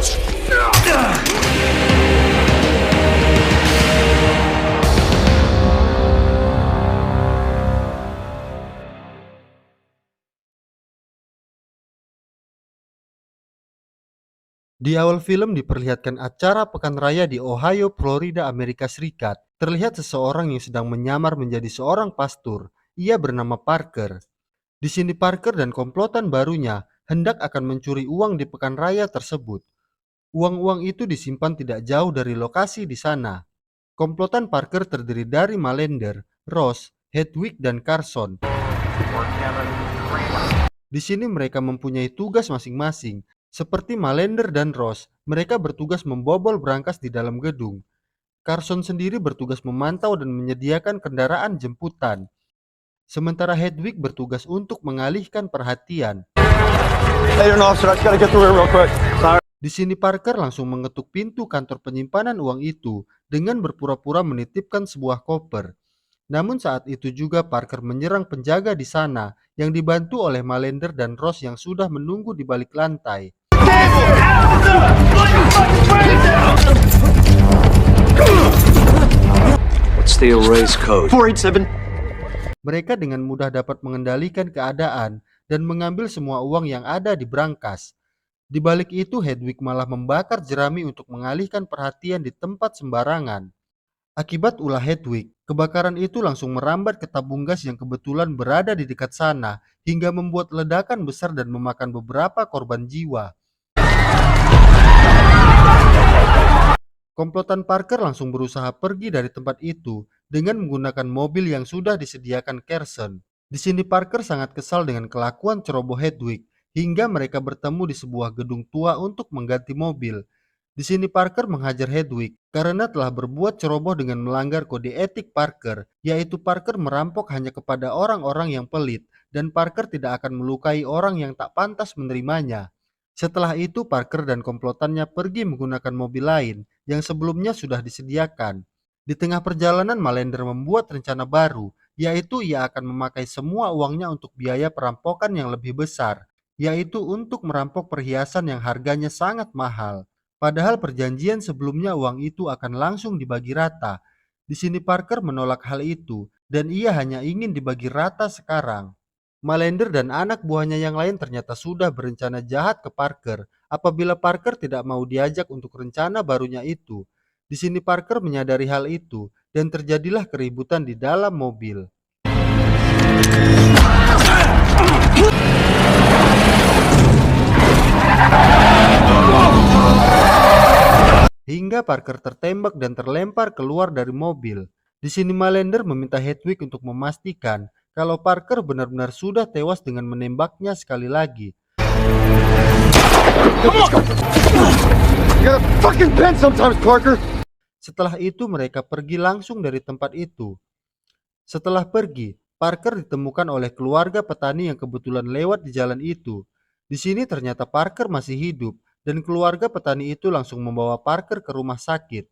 Di awal film diperlihatkan acara pekan raya di Ohio, Florida, Amerika Serikat. Terlihat seseorang yang sedang menyamar menjadi seorang pastor. Ia bernama Parker. Di sini Parker dan komplotan barunya hendak akan mencuri uang di pekan raya tersebut. Uang-uang itu disimpan tidak jauh dari lokasi di sana. Komplotan Parker terdiri dari Malender, Ross, Hedwig, dan Carson. Di sini mereka mempunyai tugas masing-masing. Seperti Malender dan Ross, mereka bertugas membobol brankas di dalam gedung. Carson sendiri bertugas memantau dan menyediakan kendaraan jemputan. Sementara Hedwig bertugas untuk mengalihkan perhatian. Hey, you're an officer. I just gotta get through here real quick. Sorry. Di sini Parker langsung mengetuk pintu kantor penyimpanan uang itu dengan berpura-pura menitipkan sebuah koper. Namun saat itu juga Parker menyerang penjaga di sana yang dibantu oleh Malender dan Ross yang sudah menunggu di balik lantai. What's the erase code? 487. Mereka dengan mudah dapat mengendalikan keadaan dan mengambil semua uang yang ada di brankas. Di balik itu Hedwig malah membakar jerami untuk mengalihkan perhatian di tempat sembarangan. Akibat ulah Hedwig, kebakaran itu langsung merambat ke tabung gas yang kebetulan berada di dekat sana hingga membuat ledakan besar dan memakan beberapa korban jiwa. Komplotan Parker langsung berusaha pergi dari tempat itu dengan menggunakan mobil yang sudah disediakan Carson. Di sini Parker sangat kesal dengan kelakuan ceroboh Hedwig hingga mereka bertemu di sebuah gedung tua untuk mengganti mobil. Di sini Parker menghajar Hedwig karena telah berbuat ceroboh dengan melanggar kode etik Parker, yaitu Parker merampok hanya kepada orang-orang yang pelit dan Parker tidak akan melukai orang yang tak pantas menerimanya. Setelah itu Parker dan komplotannya pergi menggunakan mobil lain yang sebelumnya sudah disediakan. Di tengah perjalanan Malender membuat rencana baru, yaitu ia akan memakai semua uangnya untuk biaya perampokan yang lebih besar, yaitu untuk merampok perhiasan yang harganya sangat mahal. Padahal perjanjian sebelumnya uang itu akan langsung dibagi rata. Di sini Parker menolak hal itu dan ia hanya ingin dibagi rata sekarang. Malender dan anak buahnya yang lain ternyata sudah berencana jahat ke Parker apabila Parker tidak mau diajak untuk rencana barunya itu. Di sini Parker menyadari hal itu dan terjadilah keributan di dalam mobil. Hingga Parker tertembak dan terlempar keluar dari mobil. Di sini Malender meminta Hedwig untuk memastikan kalau Parker benar-benar sudah tewas dengan menembaknya sekali lagi. You gotta fucking bend sometimes, Parker. Setelah itu mereka pergi langsung dari tempat itu. Setelah pergi, Parker ditemukan oleh keluarga petani yang kebetulan lewat di jalan itu. Di sini ternyata Parker masih hidup dan keluarga petani itu langsung membawa Parker ke rumah sakit.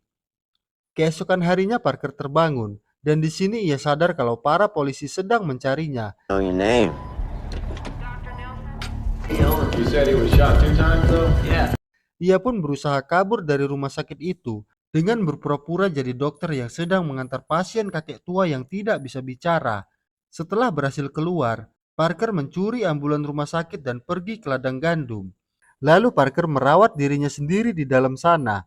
Keesokan harinya Parker terbangun dan di sini ia sadar kalau para polisi sedang mencarinya. Know your name. You said he was shot 2 times though? Yeah. Ia pun berusaha kabur dari rumah sakit itu dengan berpura-pura jadi dokter yang sedang mengantar pasien kakek tua yang tidak bisa bicara. Setelah berhasil keluar, Parker mencuri ambulan rumah sakit dan pergi ke ladang gandum. Lalu Parker merawat dirinya sendiri di dalam sana.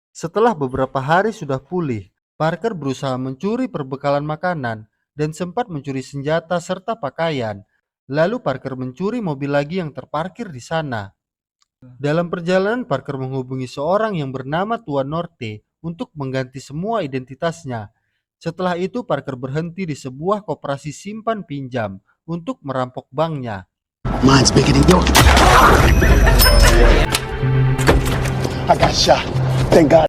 Setelah beberapa hari sudah pulih, Parker berusaha mencuri perbekalan makanan dan sempat mencuri senjata serta pakaian. Lalu Parker mencuri mobil lagi yang terparkir di sana. Dalam perjalanan Parker menghubungi seorang yang bernama Tuan Norte untuk mengganti semua identitasnya. Setelah itu Parker berhenti di sebuah koperasi simpan pinjam untuk merampok banknya. Mine's bigger than yours. I got shot. Thank God.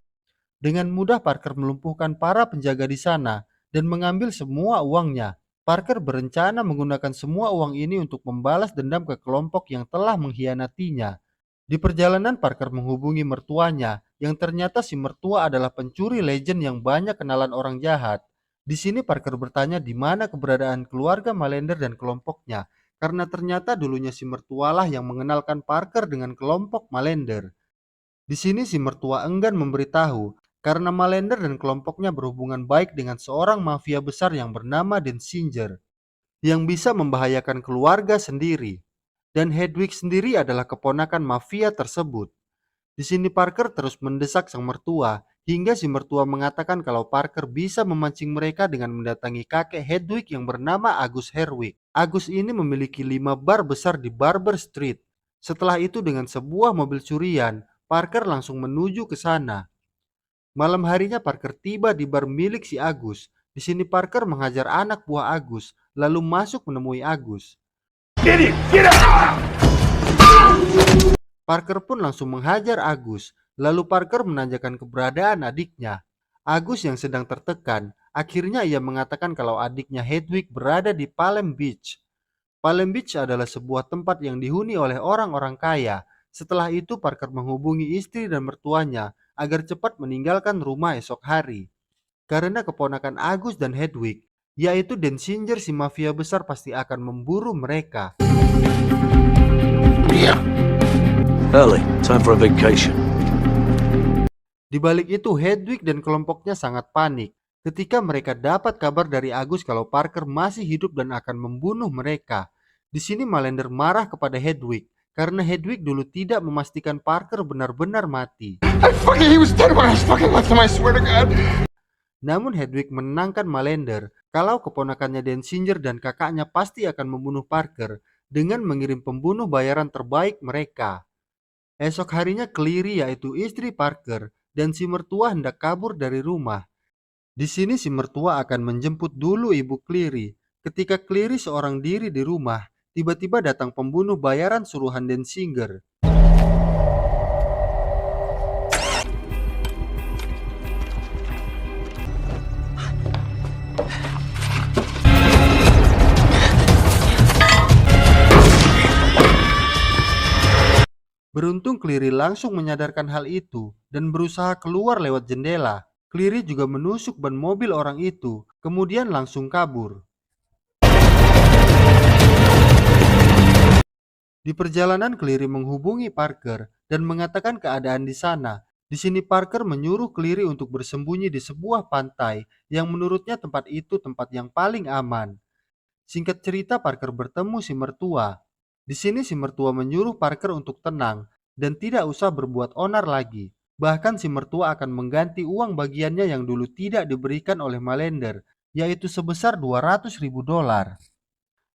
Dengan mudah Parker melumpuhkan para penjaga di sana dan mengambil semua uangnya. Parker berencana menggunakan semua uang ini untuk membalas dendam ke kelompok yang telah mengkhianatinya. Di perjalanan Parker menghubungi mertuanya yang ternyata si mertua adalah pencuri legend yang banyak kenalan orang jahat. Di sini Parker bertanya di mana keberadaan keluarga Malender dan kelompoknya karena ternyata dulunya si mertualah yang mengenalkan Parker dengan kelompok Malender. Di sini si mertua enggan memberitahu karena Malender dan kelompoknya berhubungan baik dengan seorang mafia besar yang bernama Denzinger yang bisa membahayakan keluarga sendiri. Dan Hedwig sendiri adalah keponakan mafia tersebut. Di sini Parker terus mendesak sang mertua hingga si mertua mengatakan kalau Parker bisa memancing mereka dengan mendatangi kakek Hedwig yang bernama Agus Herwig. Agus ini memiliki 5 bar besar di Barber Street. Setelah itu dengan sebuah mobil curian, Parker langsung menuju ke sana. Malam harinya Parker tiba di bar milik si Agus. Di sini Parker menghajar anak buah Agus, lalu masuk menemui Agus. Parker pun langsung menghajar Agus, lalu Parker menanyakan keberadaan adiknya. Agus yang sedang tertekan, akhirnya ia mengatakan kalau adiknya Hedwig berada di Palm Beach. Palm Beach adalah sebuah tempat yang dihuni oleh orang-orang kaya. Setelah itu Parker menghubungi istri dan mertuanya agar cepat meninggalkan rumah esok hari. Karena keponakan Agus dan Hedwig, yaitu Denzinger si mafia besar pasti akan memburu mereka. Early, time for a vacation. Di balik itu Hedwig dan kelompoknya sangat panik ketika mereka dapat kabar dari Agus kalau Parker masih hidup dan akan membunuh mereka. Di sini Malender marah kepada Hedwig karena Hedwig dulu tidak memastikan Parker benar-benar mati. He was dead when I fucking left him, I swear to God. Namun Hedwig menenangkan Malender kalau keponakannya Denzinger dan kakaknya pasti akan membunuh Parker dengan mengirim pembunuh bayaran terbaik mereka. Esok harinya Cleary yaitu istri Parker dan si mertua hendak kabur dari rumah. Di sini si mertua akan menjemput dulu ibu Cleary. Ketika Cleary seorang diri di rumah, tiba-tiba datang pembunuh bayaran suruhan Denzinger. Beruntung Cleary langsung menyadarkan hal itu dan berusaha keluar lewat jendela. Cleary juga menusuk ban mobil orang itu, kemudian langsung kabur. Di perjalanan Cleary menghubungi Parker dan mengatakan keadaan di sana. Di sini Parker menyuruh Cleary untuk bersembunyi di sebuah pantai yang menurutnya tempat itu tempat yang paling aman. Singkat cerita Parker bertemu si mertua. Di sini si mertua menyuruh Parker untuk tenang dan tidak usah berbuat onar lagi. Bahkan si mertua akan mengganti uang bagiannya yang dulu tidak diberikan oleh Malender, yaitu sebesar $200.000.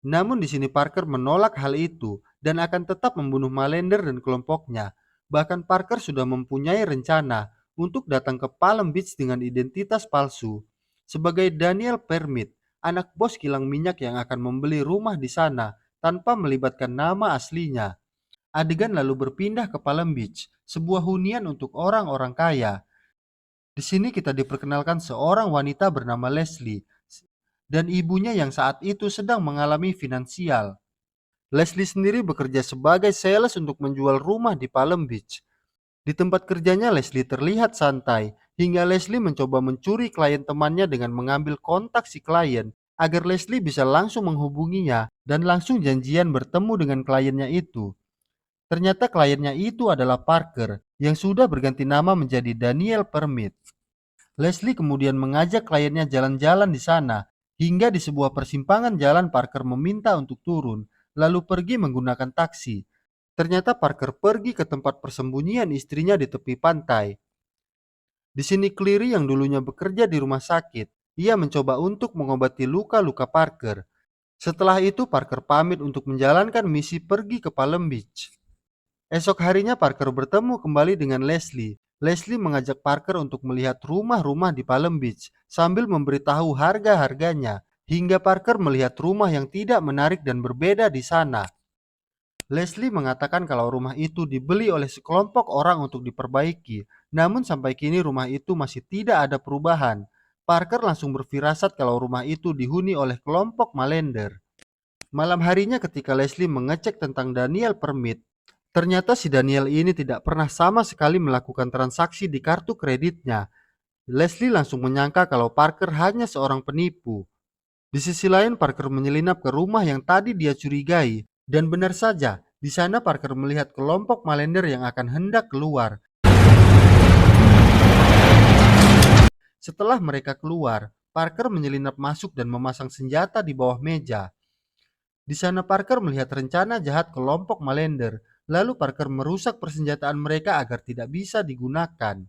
Namun di sini Parker menolak hal itu dan akan tetap membunuh Malender dan kelompoknya. Bahkan Parker sudah mempunyai rencana untuk datang ke Palm Beach dengan identitas palsu sebagai Daniel Permit, anak bos kilang minyak yang akan membeli rumah di sana tanpa melibatkan nama aslinya. Adegan lalu berpindah ke Palm Beach, sebuah hunian untuk orang-orang kaya. Di sini kita diperkenalkan seorang wanita bernama Leslie dan ibunya yang saat itu sedang mengalami finansial. Leslie sendiri bekerja sebagai sales untuk menjual rumah di Palm Beach. Di tempat kerjanya Leslie terlihat santai, hingga Leslie mencoba mencuri klien temannya dengan mengambil kontak si klien agar Leslie bisa langsung menghubunginya dan langsung janjian bertemu dengan kliennya itu. Ternyata kliennya itu adalah Parker yang sudah berganti nama menjadi Daniel Permit. Leslie kemudian mengajak kliennya jalan-jalan di sana hingga di sebuah persimpangan jalan Parker meminta untuk turun lalu pergi menggunakan taksi. Ternyata Parker pergi ke tempat persembunyian istrinya di tepi pantai. Di sini Cleary yang dulunya bekerja di rumah sakit, ia mencoba untuk mengobati luka-luka Parker. Setelah itu Parker pamit untuk menjalankan misi pergi ke Palm Beach. Esok harinya Parker bertemu kembali dengan Leslie. Leslie mengajak Parker untuk melihat rumah-rumah di Palm Beach sambil memberitahu harga-harganya, hingga Parker melihat rumah yang tidak menarik dan berbeda di sana. Leslie mengatakan kalau rumah itu dibeli oleh sekelompok orang untuk diperbaiki, namun sampai kini rumah itu masih tidak ada perubahan. Parker langsung berfirasat kalau rumah itu dihuni oleh kelompok Malender. Malam harinya ketika Leslie mengecek tentang Daniel Permit, ternyata si Daniel ini tidak pernah sama sekali melakukan transaksi di kartu kreditnya. Leslie langsung menyangka kalau Parker hanya seorang penipu. Di sisi lain Parker menyelinap ke rumah yang tadi dia curigai. Dan benar saja, di sana Parker melihat kelompok Malender yang akan hendak keluar. Setelah mereka keluar, Parker menyelinap masuk dan memasang senjata di bawah meja. Di sana Parker melihat rencana jahat kelompok Malender, lalu Parker merusak persenjataan mereka agar tidak bisa digunakan.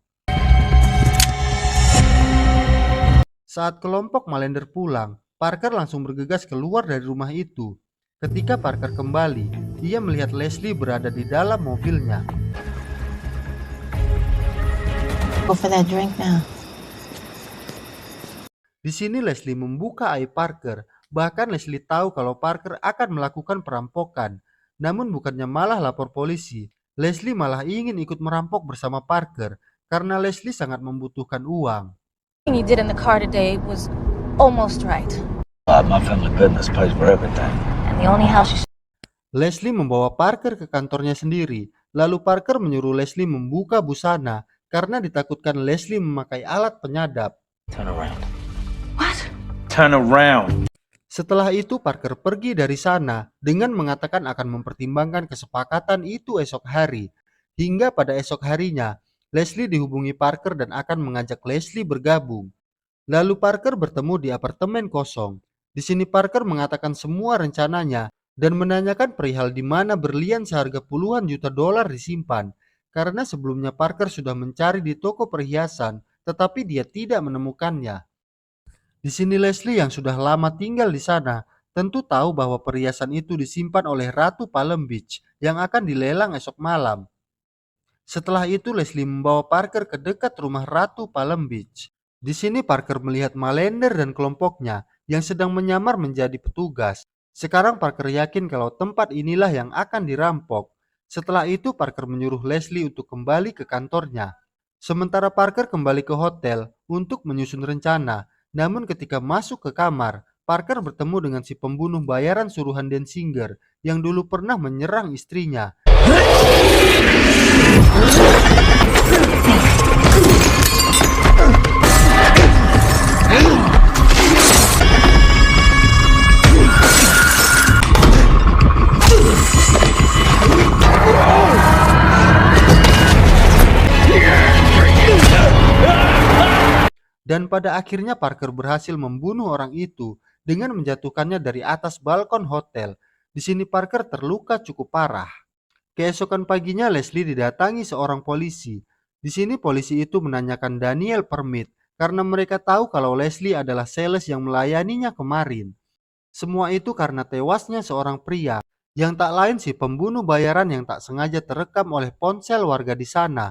Saat kelompok Malender pulang, Parker langsung bergegas keluar dari rumah itu. Ketika Parker kembali, ia melihat Leslie berada di dalam mobilnya. Go for that drink now. Di sini Leslie membuka aib Parker. Bahkan Leslie tahu kalau Parker akan melakukan perampokan. Namun bukannya malah lapor polisi, Leslie malah ingin ikut merampok bersama Parker karena Leslie sangat membutuhkan uang. What you did in the car today was almost right. My family business pays for everything. And the only house you Leslie membawa Parker ke kantornya sendiri, lalu Parker menyuruh Leslie membuka busana karena ditakutkan Leslie memakai alat penyadap. Turn around. What? Turn around. Setelah itu Parker pergi dari sana dengan mengatakan akan mempertimbangkan kesepakatan itu esok hari. Hingga pada esok harinya, Leslie dihubungi Parker dan akan mengajak Leslie bergabung. Lalu Parker bertemu di apartemen kosong. Di sini Parker mengatakan semua rencananya dan menanyakan perihal di mana berlian seharga puluhan juta dolar disimpan. Karena sebelumnya Parker sudah mencari di toko perhiasan, tetapi dia tidak menemukannya. Di sini Leslie yang sudah lama tinggal di sana tentu tahu bahwa perhiasan itu disimpan oleh Ratu Palm Beach yang akan dilelang esok malam. Setelah itu Leslie membawa Parker ke dekat rumah Ratu Palm Beach. Di sini Parker melihat Malender dan kelompoknya yang sedang menyamar menjadi petugas. Sekarang Parker yakin kalau tempat inilah yang akan dirampok. Setelah itu Parker menyuruh Leslie untuk kembali ke kantornya. Sementara Parker kembali ke hotel untuk menyusun rencana. Namun ketika masuk ke kamar, Parker bertemu dengan si pembunuh bayaran suruhan Denzinger yang dulu pernah menyerang istrinya. Dan pada akhirnya Parker berhasil membunuh orang itu dengan menjatuhkannya dari atas balkon hotel. Di sini Parker terluka cukup parah. Keesokan paginya Leslie didatangi seorang polisi. Di sini polisi itu menanyakan Daniel permit karena mereka tahu kalau Leslie adalah sales yang melayaninya kemarin. Semua itu karena tewasnya seorang pria yang tak lain si pembunuh bayaran yang tak sengaja terekam oleh ponsel warga di sana.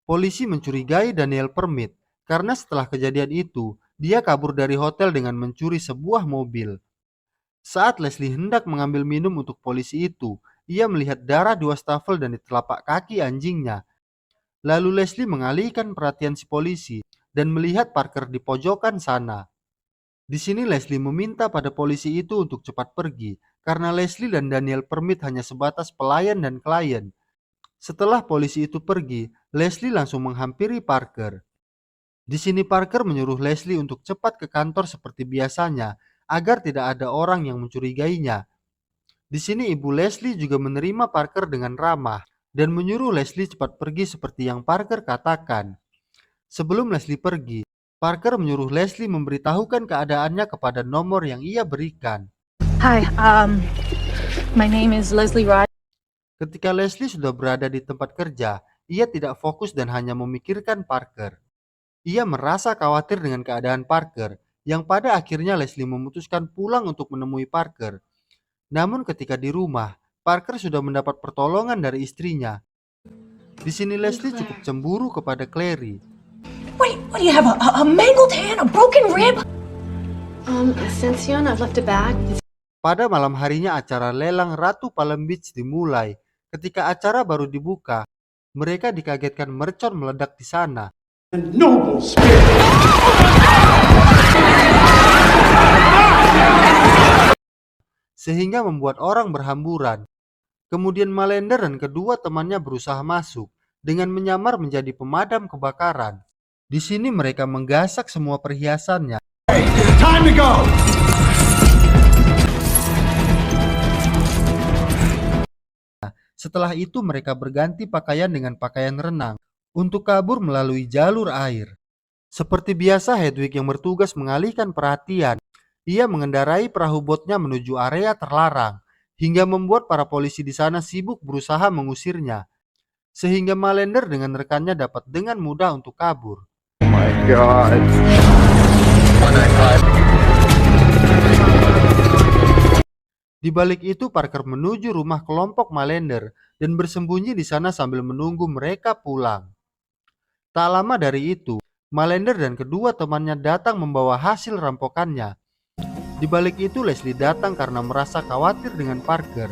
Polisi mencurigai Daniel permit karena setelah kejadian itu, dia kabur dari hotel dengan mencuri sebuah mobil. Saat Leslie hendak mengambil minum untuk polisi itu, ia melihat darah di wastafel dan di telapak kaki anjingnya. Lalu Leslie mengalihkan perhatian si polisi dan melihat Parker di pojokan sana. Di sini Leslie meminta pada polisi itu untuk cepat pergi, karena Leslie dan Daniel permit hanya sebatas pelayan dan klien. Setelah polisi itu pergi, Leslie langsung menghampiri Parker. Di sini Parker menyuruh Leslie untuk cepat ke kantor seperti biasanya agar tidak ada orang yang mencurigainya. Di sini ibu Leslie juga menerima Parker dengan ramah dan menyuruh Leslie cepat pergi seperti yang Parker katakan. Sebelum Leslie pergi, Parker menyuruh Leslie memberitahukan keadaannya kepada nomor yang ia berikan. Hi, my name is Leslie Rod. Ketika Leslie sudah berada di tempat kerja, ia tidak fokus dan hanya memikirkan Parker. Ia merasa khawatir dengan keadaan Parker, yang pada akhirnya Leslie memutuskan pulang untuk menemui Parker. Namun ketika di rumah, Parker sudah mendapat pertolongan dari istrinya. Di sini Leslie cukup cemburu kepada Clary. What do you have? A mangled hand? A broken rib? Ascension, I've left a bag. Pada malam harinya acara lelang Ratu Palm Beach dimulai. Ketika acara baru dibuka, mereka dikagetkan mercon meledak di sana. Noble spirit. Sehingga membuat orang berhamburan. Kemudian Malender dan kedua temannya berusaha masuk dengan menyamar menjadi pemadam kebakaran. Di sini mereka menggasak semua perhiasannya. Time to go. Setelah itu mereka berganti pakaian dengan pakaian renang untuk kabur melalui jalur air. Seperti biasa, Hedwig yang bertugas mengalihkan perhatian. Ia mengendarai perahu botnya menuju area terlarang, hingga membuat para polisi di sana sibuk berusaha mengusirnya, sehingga Malender dengan rekannya dapat dengan mudah untuk kabur. Oh my God. Di balik itu, Parker menuju rumah kelompok Malender dan bersembunyi di sana sambil menunggu mereka pulang. Tak lama dari itu, Malender dan kedua temannya datang membawa hasil rampokannya. Di balik itu, Leslie datang karena merasa khawatir dengan Parker.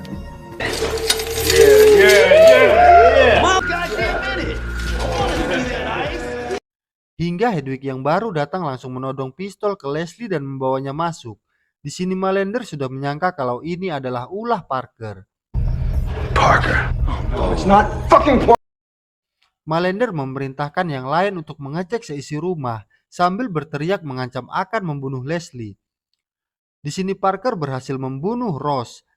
Hingga Hedwig yang baru datang langsung menodong pistol ke Leslie dan membawanya masuk. Di sini Malender sudah menyangka kalau ini adalah ulah Parker. It's not fucking Malender memerintahkan yang lain untuk mengecek seisi rumah sambil berteriak mengancam akan membunuh Leslie. Di sini Parker berhasil membunuh Ross.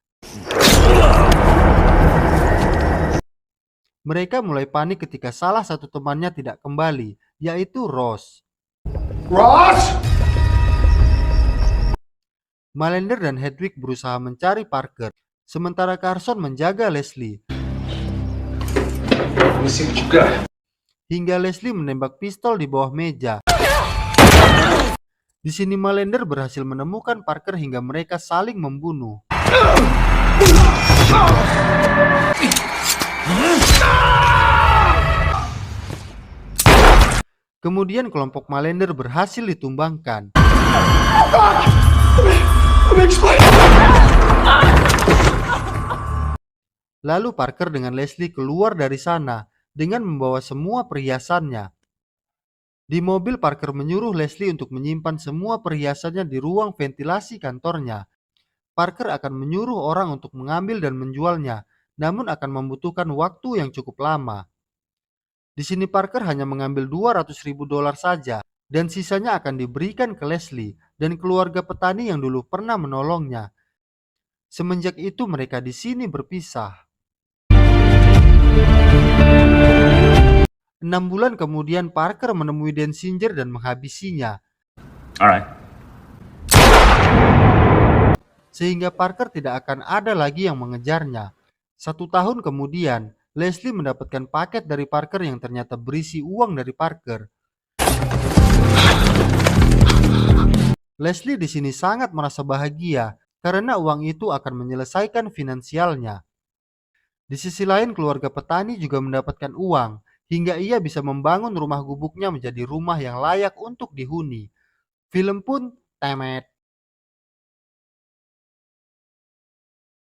Mereka mulai panik ketika salah satu temannya tidak kembali, yaitu Ross. Ross! Malender dan Hedwig berusaha mencari Parker, sementara Carson menjaga Leslie. Hingga Leslie menembak pistol di bawah meja. Di sini Malender berhasil menemukan Parker hingga mereka saling membunuh. Kemudian kelompok Malender berhasil ditumbangkan. Lalu Parker dengan Leslie keluar dari sana dengan membawa semua perhiasannya. Di mobil, Parker menyuruh Leslie untuk menyimpan semua perhiasannya di ruang ventilasi kantornya. Parker akan menyuruh orang untuk mengambil dan menjualnya, namun akan membutuhkan waktu yang cukup lama. Di sini Parker hanya mengambil $200.000 saja, dan sisanya akan diberikan ke Leslie dan keluarga petani yang dulu pernah menolongnya. Semenjak itu mereka di sini berpisah. 6 bulan kemudian Parker menemui Denzinger dan menghabisinya. Alright. Sehingga Parker tidak akan ada lagi yang mengejarnya. 1 tahun kemudian, Leslie mendapatkan paket dari Parker yang ternyata berisi uang dari Parker. Leslie di sini sangat merasa bahagia karena uang itu akan menyelesaikan finansialnya. Di sisi lain, keluarga petani juga mendapatkan uang hingga ia bisa membangun rumah gubuknya menjadi rumah yang layak untuk dihuni. Film pun tamat.